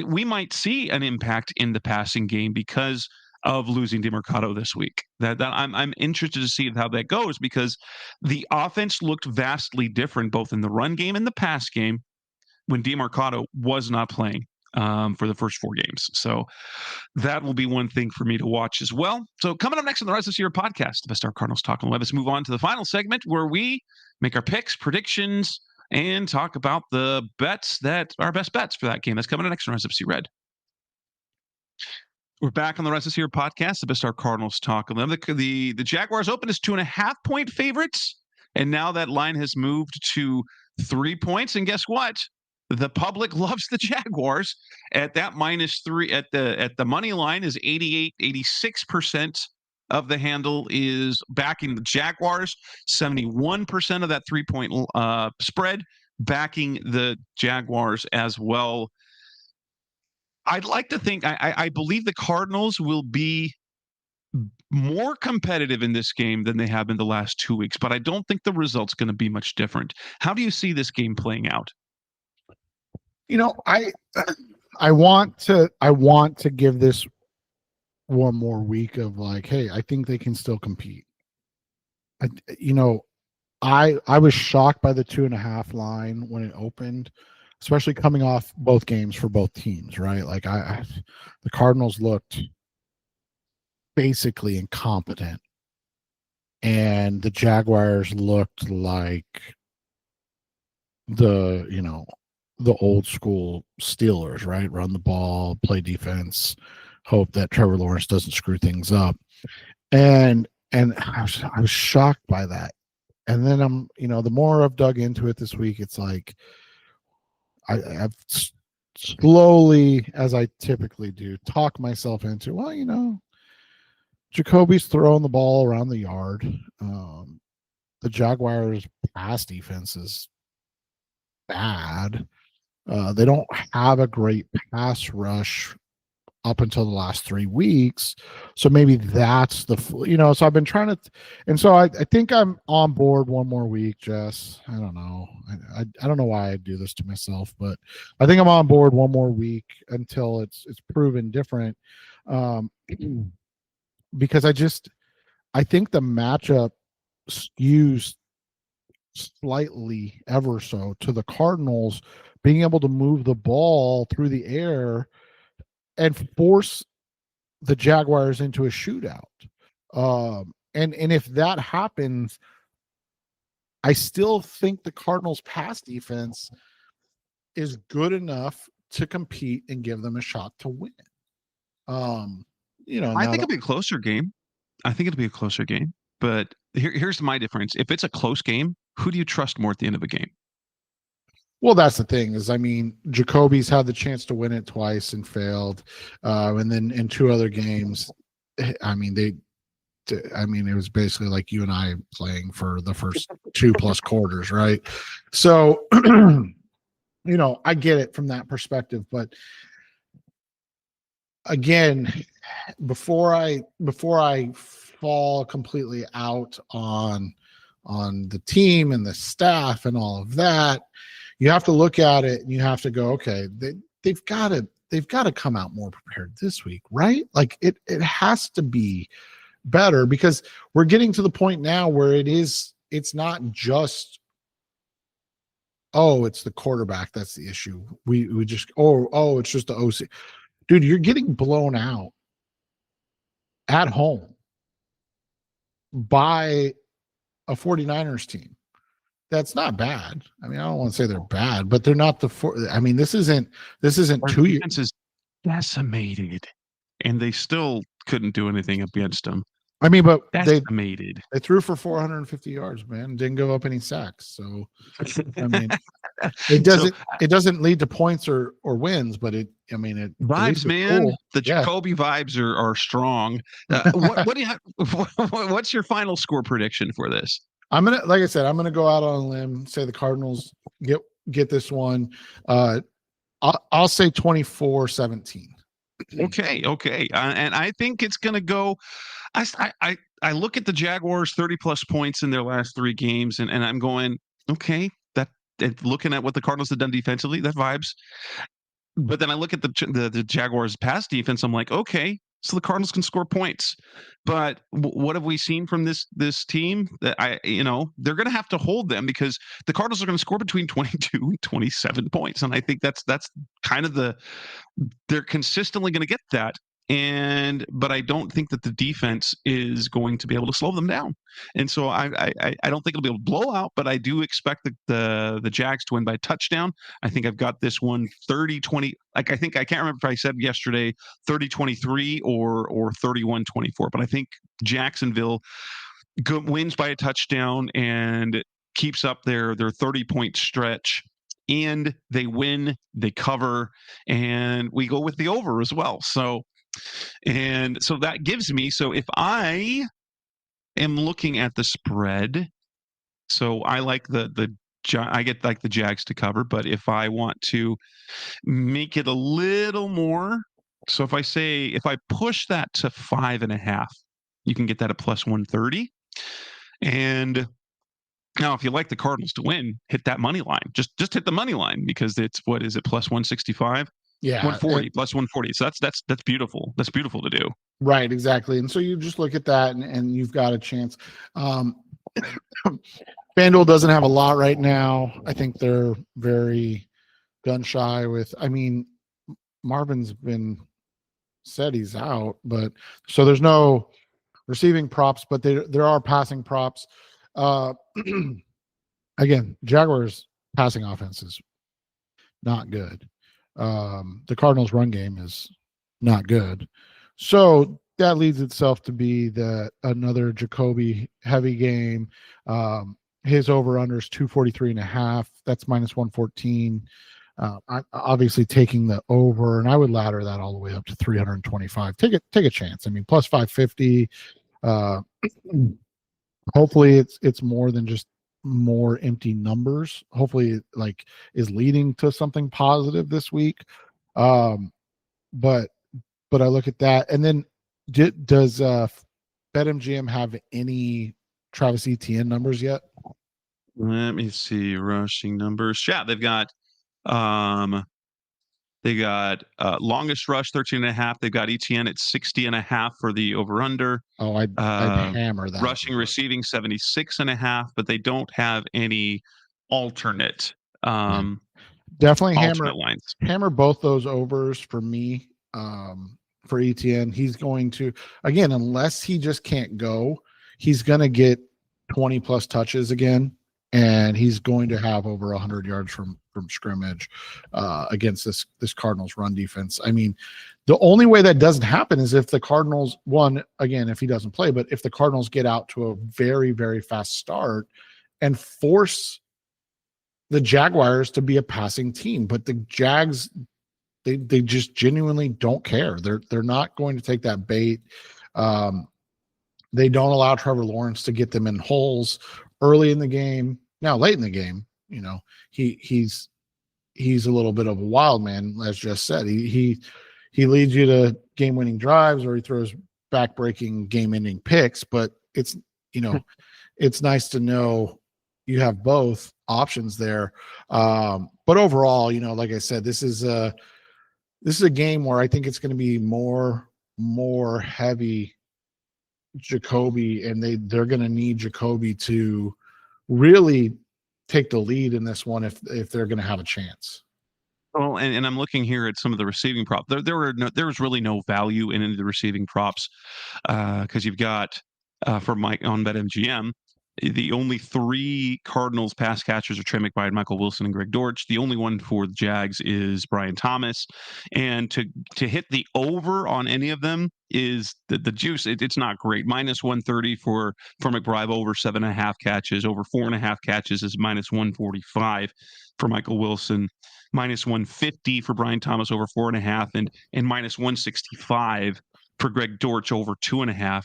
we might see an impact in the passing game because of losing DeMercado this week. That I'm interested to see how that goes, because the offense looked vastly different both in the run game and the pass game when DeMercado was not playing for the first 4 games. So that will be one thing for me to watch as well. So coming up next on the Rise of Sierra podcast, the Best Our Cardinals Talk on the Web, let's move on to the final segment where we make our picks, predictions, and talk about the bets that are best bets for that game. That's coming up next on Rise of Sea Red. We're back on the Rise of Sierra podcast, the Best Our Cardinals Talk on the Web. The Jaguars open as 2.5-point favorites, and now that line has moved to 3 points. And guess what? The public loves the Jaguars at that -3 at the money line is 86% of the handle is backing the Jaguars. 71% of that 3-point spread backing the Jaguars as well. I'd like to think, I believe the Cardinals will be more competitive in this game than they have been the last 2 weeks, but I don't think the result's going to be much different. How do you see this game playing out? I want to give this one more week of like, hey, I think they can still compete. I was shocked by the 2.5 line when it opened, especially coming off both games for both teams, right? Like the Cardinals looked basically incompetent, and the Jaguars looked like the old school Steelers, right? Run the ball, play defense, hope that Trevor Lawrence doesn't screw things up. And I was shocked by that. And then the more I've dug into it this week, it's like I've slowly, as I typically do, talk myself into, Jacoby's throwing the ball around the yard. The Jaguars' pass defense is bad. They don't have a great pass rush up until the last 3 weeks. So maybe that's so I've been trying to, and so I think I'm on board one more week, Jess. I don't know. I don't know why I do this to myself, but I think I'm on board one more week until it's proven different. Because I think the matchup skews slightly ever so to the Cardinals being able to move the ball through the air and force the Jaguars into a shootout. And if that happens, I still think the Cardinals' pass defense is good enough to compete and give them a shot to win. I think it'll be a closer game. But here's my difference. If it's a close game, who do you trust more at the end of a game? Well, that's the thing is, Jacoby's had the chance to win it twice and failed. And then in 2 other games, it was basically like you and I playing for the first 2+ quarters, right? So, I get it from that perspective. But again, before I fall completely out on the team and the staff and all of that, you have to look at it and you have to go, okay, they've got to come out more prepared this week, right? Like it has to be better, because we're getting to the point now where it's not just, oh, it's the quarterback that's the issue. We just, it's just the OC. Dude, you're getting blown out at home by a 49ers team. That's not bad. I mean, I don't want to say they're bad, but they're not this isn't Our 2 years. defense is decimated, and they still couldn't do anything against them. I mean, but decimated. They threw for 450 yards, man. Didn't give up any sacks. So, I mean, it doesn't lead to points or wins, but it vibes, man. Cool. The Jacoby vibes are strong. What do you what's your final score prediction for this? Like I said, I'm gonna go out on a limb, say the Cardinals get this one. I'll say 24-17. Okay. And I think it's gonna go. I look at the Jaguars 30 plus points in their last 3 games, and I'm going, okay, looking at what the Cardinals have done defensively, that vibes. But then I look at the Jaguars pass defense, I'm like, okay, so the Cardinals can score points. But what have we seen from this team? That they're going to have to hold them, because the Cardinals are going to score between 22 and 27 points, and I think that's kind of they're consistently going to get that. But I don't think that the defense is going to be able to slow them down. And so I don't think it'll be a blowout, but I do expect the Jags to win by a touchdown. I think I've got this one 30-20. I can't remember if I said yesterday 30-23 or 31-24, but I think Jacksonville wins by a touchdown and keeps up their 30-point stretch. And they win, they cover, and we go with the over as well. So that gives me, so if I am looking at the spread, so I like I get like the Jags to cover, but if I want to make it a little more, so if I push that to 5.5, you can get that at plus 130. And now, if you like the Cardinals to win, hit that money line. Just hit the money line, because it's, what is it, plus 165? Yeah, 140 plus 140. So that's beautiful. That's beautiful to do. Right, exactly. And so you just look at that, and you've got a chance. FanDuel doesn't have a lot right now. I think they're very gun shy with. I mean, Marvin's been said he's out, but so there's no receiving props, but there are passing props. Again, Jaguars passing offense is not good. The Cardinals run game is not good. So that leads itself to be another Jacoby heavy game. His over under is 243.5. That's minus 114. I'm obviously taking the over, and I would ladder that all the way up to 325. Take a chance. I mean, plus 550. Hopefully it's more than just more empty numbers. Hopefully it is leading to something positive this week. But I look at that, and then does BetMGM have any Travis Etienne numbers yet? Let me see rushing numbers. Yeah, they've got longest rush 13.5. They've got Etienne at 60.5 for the over under. Oh, I'd hammer that. Rushing receiving 76.5, but they don't have any alternate. Definitely alternate lines. Hammer both those overs for me. For Etienne, he's going to, again, unless he just can't go, he's going to get 20 plus touches again, and he's going to have over 100 yards from scrimmage against this Cardinals run defense. I mean, the only way that doesn't happen is if the Cardinals, if he doesn't play, but if the Cardinals get out to a very, very fast start and force the Jaguars to be a passing team. But the Jags, they just genuinely don't care. They're not going to take that bait. They don't allow Trevor Lawrence to get them in holes early in the game. Now, late in the game, he's a little bit of a wild man, as just said. He leads you to game-winning drives, or he throws back-breaking, game-ending picks. But it's it's nice to know both options there. But overall, like I said, this is a game where I think it's going to be more heavy Jacoby, and they're going to need Jacoby to really take the lead in this one if they're going to have a chance. Well, and I'm looking here at some of the receiving props. There was really no value in any of the receiving props because you've got for Mike on BetMGM, the only 3 Cardinals pass catchers are Trey McBride, Michael Wilson, and Greg Dortch. The only one for the Jags is Brian Thomas. And to hit the over on any of them is the juice. It's not great. -130 for McBride, over 7.5 catches. Over 4.5 catches is -145 for Michael Wilson. -150 for Brian Thomas, over 4.5, and -165 for Greg Dortch, over 2.5.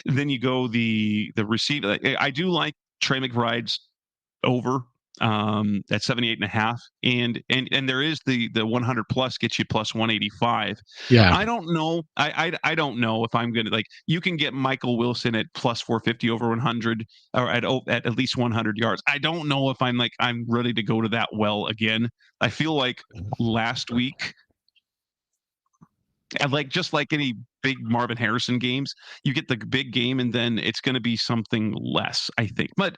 Then you go the receiver. I do like Trey McBride's over at 78.5, and there is the 100 plus gets you plus 185. Yeah, I don't know. I don't know if I'm gonna, like, you can get Michael Wilson at plus 450 over 100, or at least 100 yards. I don't know if I'm ready to go to that well again. I feel like last week, and just like any big Marvin Harrison games, you get the big game and then it's going to be something less, I think. But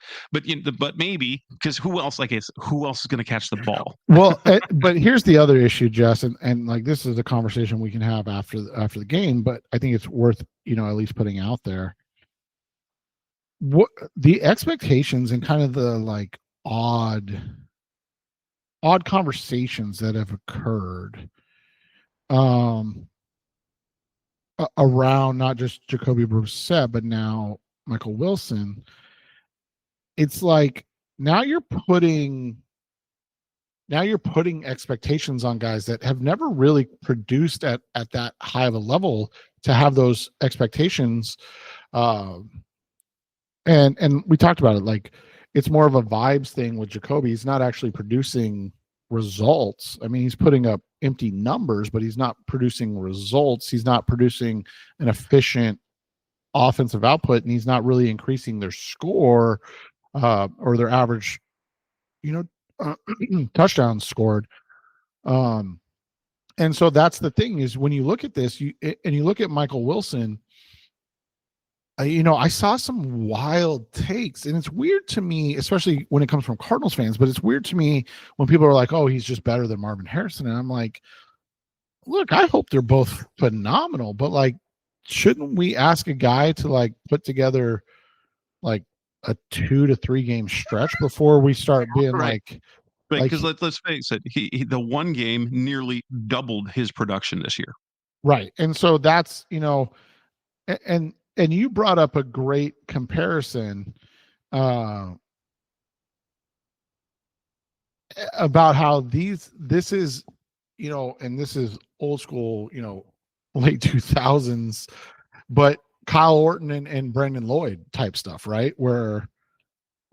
maybe, because who else is going to catch the ball? Well, but here's the other issue, Jess, and like, this is a conversation we can have after the game, but I think it's worth at least putting out there. What the expectations and kind of the like odd conversations that have occurred around not just Jacoby Brissett, but now Michael Wilson. It's like now you're putting expectations on guys that have never really produced at that high of a level to have those expectations. And we talked about it, like, it's more of a vibes thing with Jacoby. He's not actually producing results. I mean, he's putting up empty numbers, but he's not producing results. He's not producing an efficient offensive output, and he's not really increasing their score or their average, touchdowns scored. And so that's the thing, is when you look at this, you look at Michael Wilson, I saw some wild takes, and it's weird to me, especially when it comes from Cardinals fans, but it's weird to me when people are like, oh, he's just better than Marvin Harrison. And I'm like, look, I hope they're both phenomenal, but like, shouldn't we ask a guy to like put together like a 2 to 3 game stretch before we start being right. Because let's face it, he the one game nearly doubled his production this year. Right. And so that's, and you brought up a great comparison about how this is, and this is old school, late 2000s, but Kyle Orton and Brendan Lloyd type stuff, right? Where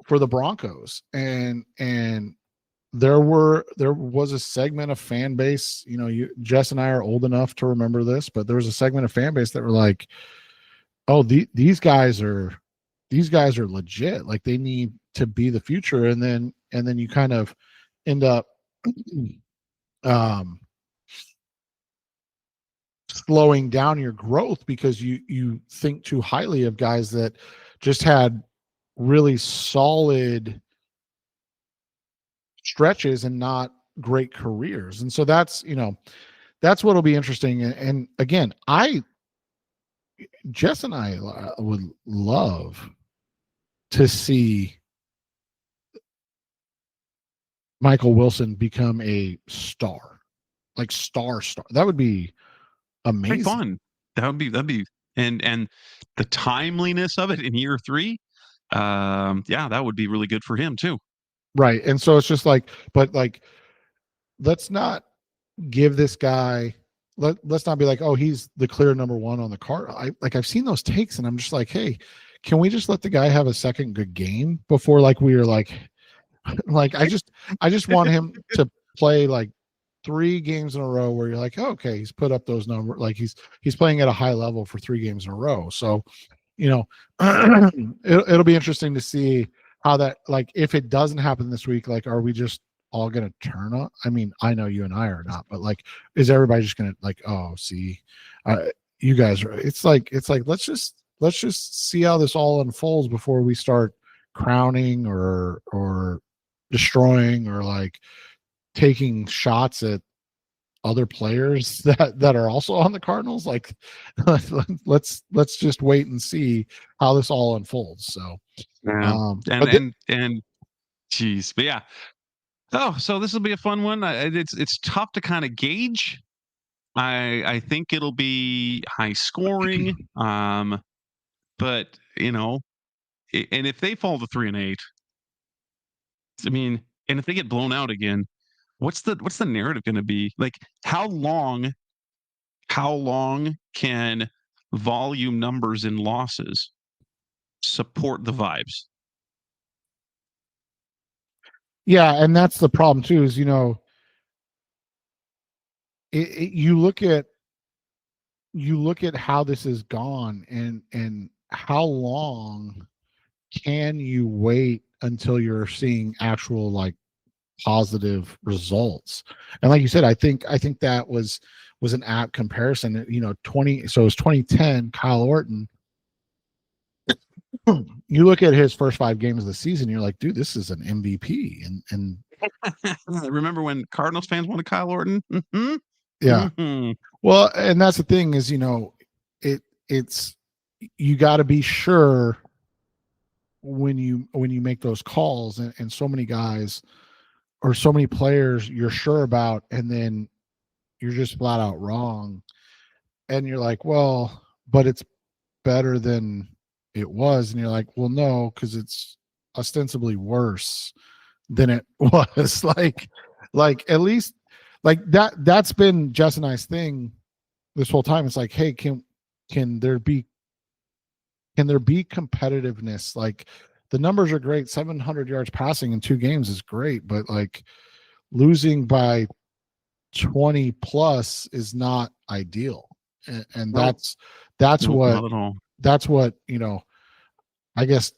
for the Broncos, and there was a segment of fan base, Jess and I are old enough to remember this, but there was a segment of fan base that were like, oh, these guys are legit. Like, they need to be the future. And then you kind of end up slowing down your growth because you think too highly of guys that just had really solid stretches and not great careers. And so that's what'll be interesting. And again, Jess and I would love to see Michael Wilson become a star, like star. That would be amazing. Fun. That'd be, and the timeliness of it in year 3. That would be really good for him too. Right. And so it's just like, but like, let's not give this guy, let's not be like, oh, he's the clear number 1 on the card. I've seen those takes, and I'm just like, hey, can we just let the guy have a second good game before, like, we are like I just want him to play like 3 games in a row where you're like, oh, okay, he's put up those numbers, like he's playing at a high level for 3 games in a row. So, it'll be interesting to see how that, like, if it doesn't happen this week, like, are we just all going to turn on? I mean, I know you and I are not, but like, is everybody just going to like, oh, see, you guys are, it's like, let's just see how this all unfolds before we start crowning or destroying or like taking shots at other players that are also on the Cardinals. Like, let's just wait and see how this all unfolds. So, and geez, but yeah. Oh, so this will be a fun one. It's tough to kind of gauge. I think it'll be high scoring. But and if they fall to 3-8, I mean, and if they get blown out again, what's the narrative going to be? Like, how long can volume numbers in losses support the vibes? Yeah, and that's the problem too. Is you look at how this has gone, and how long can you wait until you're seeing actual like positive results? And like you said, I think that was an apt comparison. 20. So it was 2010. Kyle Orton. You look at his first 5 games of the season, you're like, dude, this is an MVP. And remember when Cardinals fans wanted Kyle Orton? Mm-hmm. Yeah. Mm-hmm. Well, and that's the thing is, it's you got to be sure when you make those calls, and so many guys or so many players you're sure about, and then you're just flat out wrong, and you're like, well, but it's better than it was, and you're like, well, no, because it's ostensibly worse than it was. like at least like that's been Jess and I's thing this whole time. It's like, hey, can there be competitiveness? Like, the numbers are great. 700 yards passing in 2 games is great, but like losing by 20 plus is not ideal. And that's what I guess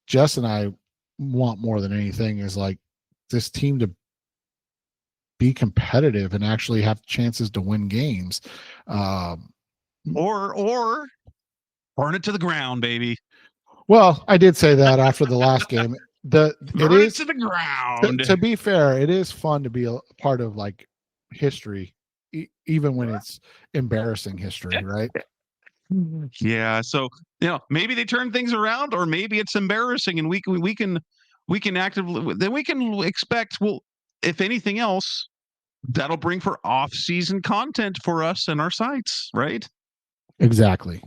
Jess and I want more than anything, is like this team to be competitive and actually have chances to win games. Or burn it to the ground, baby. Well, I did say that after the last game. Burn it to the ground. To be fair, it is fun to be a part of like history, even when it's embarrassing history, right? Yeah. So maybe they turn things around, or maybe it's embarrassing, and we can actively, then we can expect, well, if anything else, that'll bring for off-season content for us and our sites, right? Exactly.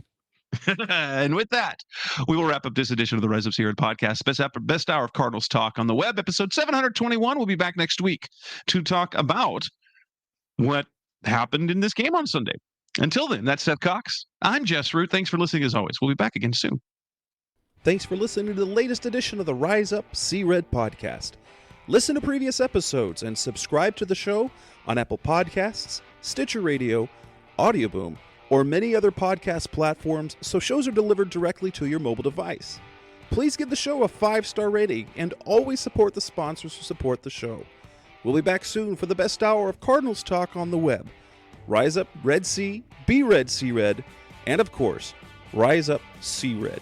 And with that, we will wrap up this edition of the Rise of Sierra podcast. Best hour of Cardinals talk on the web, episode 721. We'll be back next week to talk about what happened in this game on Sunday. Until then, that's Seth Cox. I'm Jess Root. Thanks for listening as always. We'll be back again soon. Thanks for listening to the latest edition of the Rise Up, See Red podcast. Listen to previous episodes and subscribe to the show on Apple Podcasts, Stitcher Radio, Audioboom, or many other podcast platforms, so shows are delivered directly to your mobile device. Please give the show a 5-star rating and always support the sponsors who support the show. We'll be back soon for the best hour of Cardinals talk on the web. Rise up, Red Sea, be red, see red, and of course, Rise up, see red.